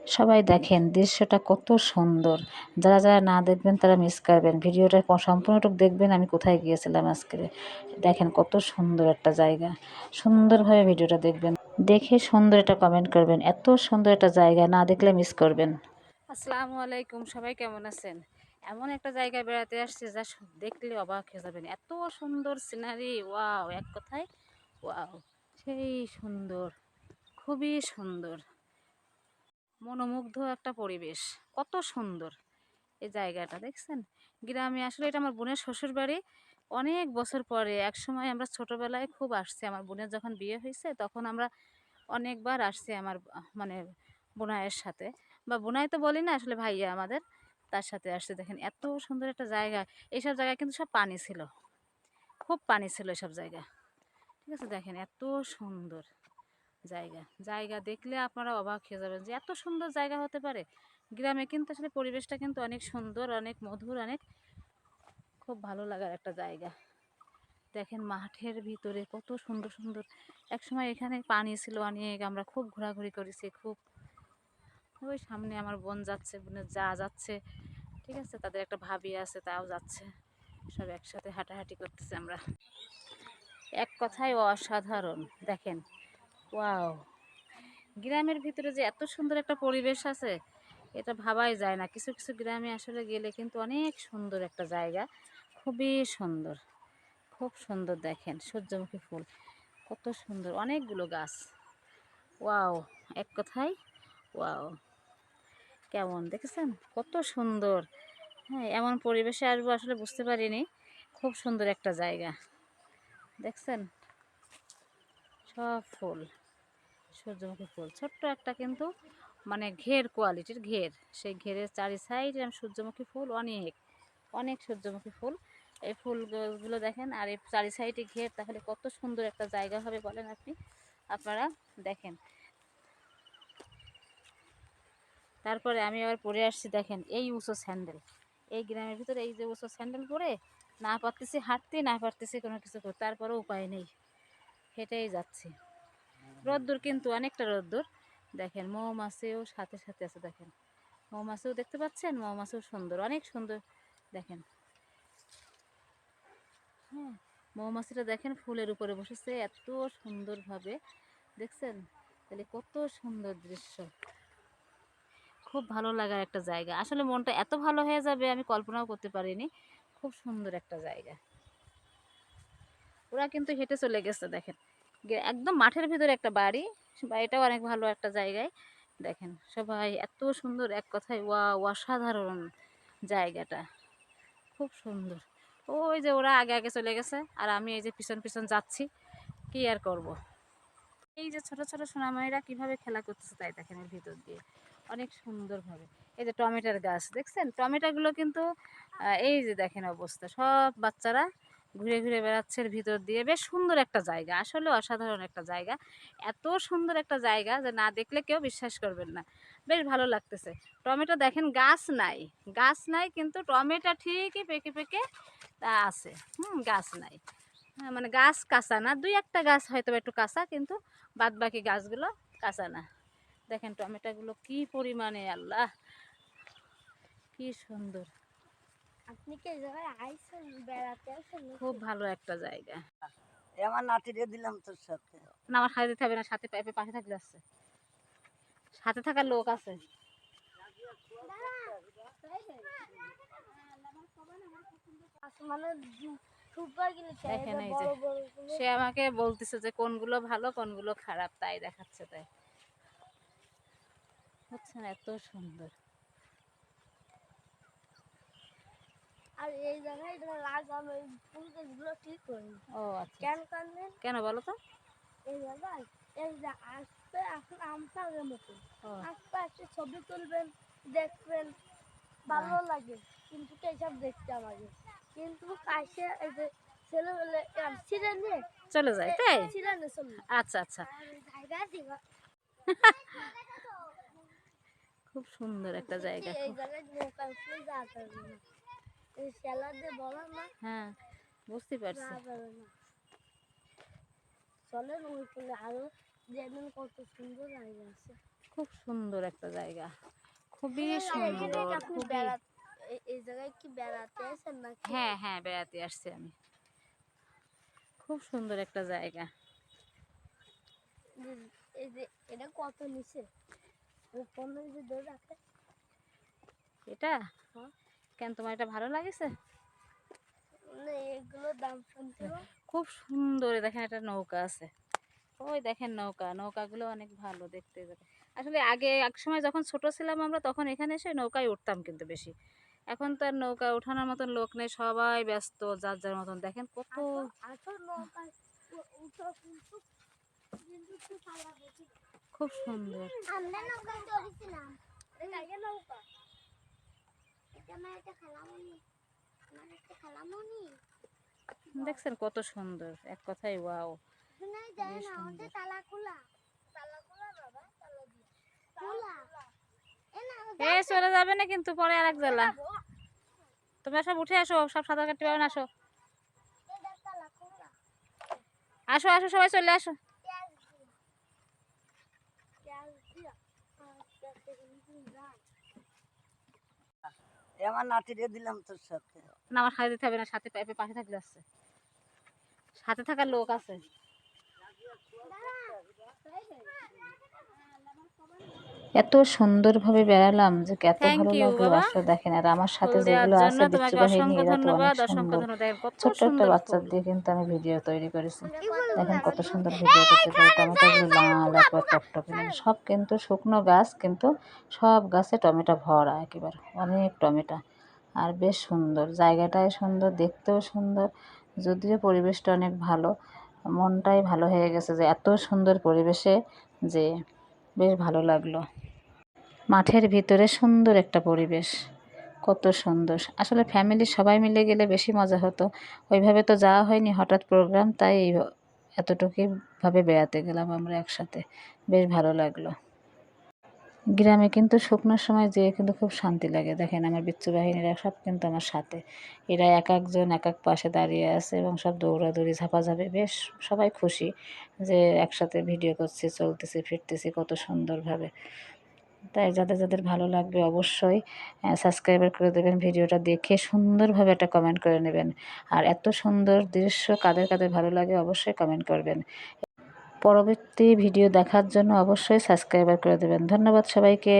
সবাই দেখেন দৃশ্যটা কত সুন্দর। যারা যারা না দেখবেন তারা মিস করবেন। ভিডিওটা সম্পূর্ণটুকু দেখবেন আমি কোথায় গিয়েছিলাম আজকে। দেখেন কত সুন্দর একটা জায়গা। সুন্দরভাবে ভিডিওটা দেখবেন, দেখে সুন্দর একটা কমেন্ট করবেন। এত সুন্দর একটা জায়গা না দেখলে মিস করবেন। আসসালামু আলাইকুম, সবাই কেমন আছেন? এমন একটা জায়গায় বেড়াতে আসছে যা দেখলে অবাক হয়ে যাবেন। এত সুন্দর সিনারি, ওয়াও! এক কথায় ওয়াও! সেই সুন্দর, খুবই সুন্দর, মনোমুগ্ধ একটা পরিবেশ। কত সুন্দর এই জায়গাটা, দেখছেন? গ্রামে আসলে এটা আমার বোনের শ্বশুর বাড়ি। অনেক বছর পরে একসময় আমরা ছোটবেলায় খুব আসছি। আমার বোনের যখন বিয়ে হয়েছে তখন আমরা অনেকবার আসছি আমার মানে বোনাইয়ের সাথে, বা বোনাই তো বলি না, আসলে ভাইয়া আমাদের, তার সাথে আসছে। দেখেন এত সুন্দর একটা জায়গা। এইসব জায়গায় কিন্তু সব পানি ছিল, খুব পানি ছিল এসব জায়গা। ঠিক আছে, দেখেন এত সুন্দর জায়গা। জায়গা দেখলে আপনারা অবাক হয়ে যাবেন যে এত সুন্দর জায়গা হতে পারে। গ্রামে কিন্তু আসলে পরিবেশটা কিন্তু অনেক সুন্দর, অনেক মধুর, অনেক খুব ভালো লাগার একটা জায়গা। দেখেন মাঠের ভিতরে কত সুন্দর সুন্দর। একসময় এখানে পানি ছিল অনেক, আমরা খুব ঘোরাঘুরি করেছি খুব। ওই সামনে আমার বোন যাচ্ছে, বোনের যা যাচ্ছে, ঠিক আছে, তাদের একটা ভাবি আছে তাও যাচ্ছে, সব একসাথে হাঁটাহাঁটি করতেছে আমরা। এক কথায় অসাধারণ। দেখেন ওয়াও! গ্রামের ভিতরে যে এত সুন্দর একটা পরিবেশ আছে এটা ভাবাই যায় না। কিছু কিছু গ্রামে আসলে গেলে কিন্তু অনেক সুন্দর একটা জায়গা, খুবই সুন্দর, খুব সুন্দর। দেখেন সূর্যমুখী ফুল কত সুন্দর, অনেকগুলো গাছ। ওয়াও! এক কথায় ওয়াও! কেমন দেখেছেন কত সুন্দর। হ্যাঁ, এমন পরিবেশে আসবো আসলে বুঝতে পারিনি। খুব সুন্দর একটা জায়গা, দেখছেন? সব ফুল, সূর্যমুখী ফুল, ছোট্ট একটা কিন্তু মানে ঘের কোয়ালিটির ঘের। সেই ঘেরের চারি সাইডে সূর্যমুখী ফুল, অনেক অনেক সূর্যমুখী ফুল। এই ফুলগুলো দেখেন, আর এই চারি সাইডে ঘের, তাহলে কত সুন্দর একটা জায়গা হবে বলেন আপনারা দেখেন। তারপরে আমি আবার পরে আসছি, দেখেন এই উঁচু স্যান্ডেল। এই গ্রামের ভিতরে এই যে উঁচু স্যান্ডেল পরে না পারতেছি হাঁটতে, না পারতেছি কোনো কিছু করতে, তারপরেও উপায় নেই, হেঁটেই যাচ্ছি। রোদ্দুর কিন্তু অনেকটা রোদ্দুর। দেখেন মৌমাছিও সাথে সাথে আছে, দেখেন মৌমাছিও দেখতে পাচ্ছেন, মৌমাছিও সুন্দর, অনেক সুন্দর। দেখেন, হ্যাঁ, মৌমাছিটা দেখেন ফুলের উপরে বসেছে এত সুন্দরভাবে, দেখছেন? তাহলে কত সুন্দর দৃশ্য, খুব ভালো লাগার একটা জায়গা। আসলে মনটা এত ভালো হয়ে যাবে আমি কল্পনাও করতে পারিনি। খুব সুন্দর একটা জায়গা। ওরা কিন্তু হেঁটে চলে গেছে, দেখেন একদম মাঠের ভিতরে একটা বাড়ি। বাড়িটাও অনেক ভালো একটা জায়গায়। দেখেন সবাই এত সুন্দর, এক কথায় ওয়াও! অসাধারণ জায়গাটা, খুব সুন্দর। ওই যে ওরা আগে আগে চলে গেছে আর আমি এই যে পিছন পিছন যাচ্ছি, কি আর করব। এই যে ছোট ছোট সোনামণিরা কিভাবে খেলা করতেছে তাই দেখেন এর ভিতর দিয়ে, অনেক সুন্দরভাবে। এই যে টমেটোর গাছ দেখছেন, টমেটোগুলো কিন্তু এই যে দেখেন অবস্থা, সব বাচ্চারা ঘুরে ঘুরে বেড়াচ্ছে এর ভিতর দিয়ে। বেশ সুন্দর একটা জায়গা, আসলে অসাধারণ একটা জায়গা। এত সুন্দর একটা জায়গা যে না দেখলে কেউ বিশ্বাস করবেন না। বেশ ভালো লাগতেছে। টমেটো দেখেন, গাছ নাই, গাছ নাই, কিন্তু টমেটো ঠিকই পেকে পেকে আছে। গাছ নাই। হ্যাঁ, মানে গাছ কাঁচা না, দুই একটা গাছ হয়তো একটু কাঁচা, কিন্তু বাদ বাকি গাছগুলো কাঁচা না। দেখেন টমেটোগুলো কি পরিমাণে, আল্লাহ কি সুন্দর। আপনি কি এই জায়গায় আইছেন বেড়াতে আসেন? খুব ভালো একটা জায়গা। আমার নাতিরে দিলাম তোর সাথে। না, আমার সাথে দিতে হবে না, সাথে পাশে থাকলে আসছে, সাথে থাকার লোক আছে। মানে সুপার জিনিস দেখেন এই যে বড় বড় গুলো। সে আমাকে বলতেছে যে কোনগুলো ভালো কোনগুলো খারাপ, তাই দেখাচ্ছে, তাই হচ্ছে না, এত সুন্দর। আর এই জায়গায় লাগানো এই ফুল গাছগুলো ঠিক করি। ও আচ্ছা কেন আচ্ছা। কারণে কেন বলো তো? এই জায়গায় এই যে আসতে এখন আমটার মতো ও আসতে আসতে ছবি তুলবেন, দেখবেন, ভালো লাগে, কিন্তু এইসব দেখতে আমাকে। কিন্তু কাছে এই যে ছেলেবেলে ছিঁড়ে নিয়ে চলে যায়, তাই? ছিঁড়ে নিয়ে চলবে। আচ্ছা আচ্ছা। জায়গা দিব খুব সুন্দর একটা জায়গা, এই খুব। জায়গায় নৌকা উঠলে যাওয়া যাবে না। এই সেলা দিয়ে বলা না, হ্যাঁ, বুঝতে পারছি। যাওয়া যাবে না। চলেন ওই ফুলে আরো যেমন কত সুন্দর জায়গা আছে। খুব সুন্দর একটা জায়গা, খুবই এখানে সুন্দর, কি আপনি খুবই। বেড়াতে এই জায়গায় কি বেড়াতে আসেন নাকি? হ্যাঁ হ্যাঁ, বেড়াতে আসছি আমি। খুব সুন্দর একটা জায়গা। এই যে এটা কত নিচে? ফোনে যে ধরে রাখে। এটা হ্যাঁ। কেন, তোমার এটা ভালো লাগেছে? না, এগুলোর দাম শুনতে হবে। খুব সুন্দর। দেখেন একটা নৌকা আছে, ওই দেখেন নৌকাগুলো অনেক ভালো দেখতে যাবে। আসলে আগে এক সময় যখন ছোট ছিলাম আমরা, তখন এখানে এসে নৌকায় উঠতাম কিন্তু বেশি। এখন তো আর নৌকা ওঠানোর মতন লোক নেই, সবাই ব্যস্ত যার যার মতন। দেখেন কত আসল নৌকায় উঠো, কিন্তু একটু খালা বেশি। খুব সুন্দর। আমরা নৌকায় চড়েছিলাম। এটা আগে নৌকা। এটা আমার একটা খালামণি। আমার একটা খালামণি। দেখছেন কত সুন্দর, এক কথায় ওয়াও। শোনাই যায় না, ওটা তালা খোলা। তালা খোলা বাবা, তালা দিয়ে। খোলা। এ চলে যাবে না কিন্তু, পরে আর এক জেলা। তোমরা সব উঠে আসো, সব সাঁতার কাটতে পারবে না, আসো তালা খোলা। আসো আসো, সবাই চলে আসো। আমার নাতিরে দিলাম তোর সাথে। না, আমার সাথে দিতে হবে না, সাথে পাশে থাকলে আসছে, সাথে থাকার লোক আছে। এত সুন্দরভাবে বেড়ালাম যে এত থ্যাংক ভালো ইউ লাগলো। বাবা, আসলে দেখেন, আর আমার ফুল সাথে দেওয়ার যেগুলো জন্য আছে বিচ্ছু তোমাকে বাহিনী, অসংখ্য এরা তো অনেক ধন্যবাদ, অসংখ্য সুন্দর। ধন্যবাদ। দেখেন কত ছোট্ট একটা সুন্দর বাচ্চা ফুল। দিয়ে কিন্তু আমি ভিডিও তৈরি করেছি। দেখেন কত সুন্দর ভিডিও করতে পারি। টমেটোগুলো লাল একবার টকটকে, মানে সব কিন্তু শুকনো গাছ, কিন্তু সব গাছে টমেটো ভরা, একেবারে অনেক টমেটো। আর বেশ সুন্দর, জায়গাটাই সুন্দর, দেখতেও সুন্দর। যদিও পরিবেশটা অনেক ভালো, মনটাই ভালো হয়ে গেছে যে এত সুন্দর পরিবেশে, যে বেশ ভালো লাগলো। মাঠের ভিতরে সুন্দর একটা পরিবেশ, কত সুন্দর। আসলে ফ্যামিলির সবাই মিলে গেলে বেশি মজা হতো। ওইভাবে তো যাওয়া হয়নি, হঠাৎ প্রোগ্রাম, তাই এতটুকুই ভাবে বেড়াতে গেলাম আমরা একসাথে। বেশ ভালো লাগলো। গ্রামে কিন্তু শুকনোর সময় যেয়ে কিন্তু খুব শান্তি লাগে। দেখেন আমার বিচ্ছু বাহিনীরা সব কিন্তু আমার সাথে, এরা এক একজন এক এক পাশে দাঁড়িয়ে আছে এবং সব দৌড়াদৌড়ি ঝাপাঝাপি, বেশ সবাই খুশি যে একসাথে ভিডিও করছি, চলতেছি ফিরতেছি কত সুন্দরভাবে। তাই যাদের যাদের ভালো লাগবে অবশ্যই সাবস্ক্রাইবার করে দেবেন, ভিডিওটা দেখে সুন্দরভাবে একটা কমেন্ট করে নেবেন। আর এত সুন্দর দৃশ্য কাদের কাদের ভালো লাগে অবশ্যই কমেন্ট করবেন। পরবর্তী ভিডিও দেখার জন্য অবশ্যই সাবস্ক্রাইবার করে দেবেন। ধন্যবাদ সবাইকে।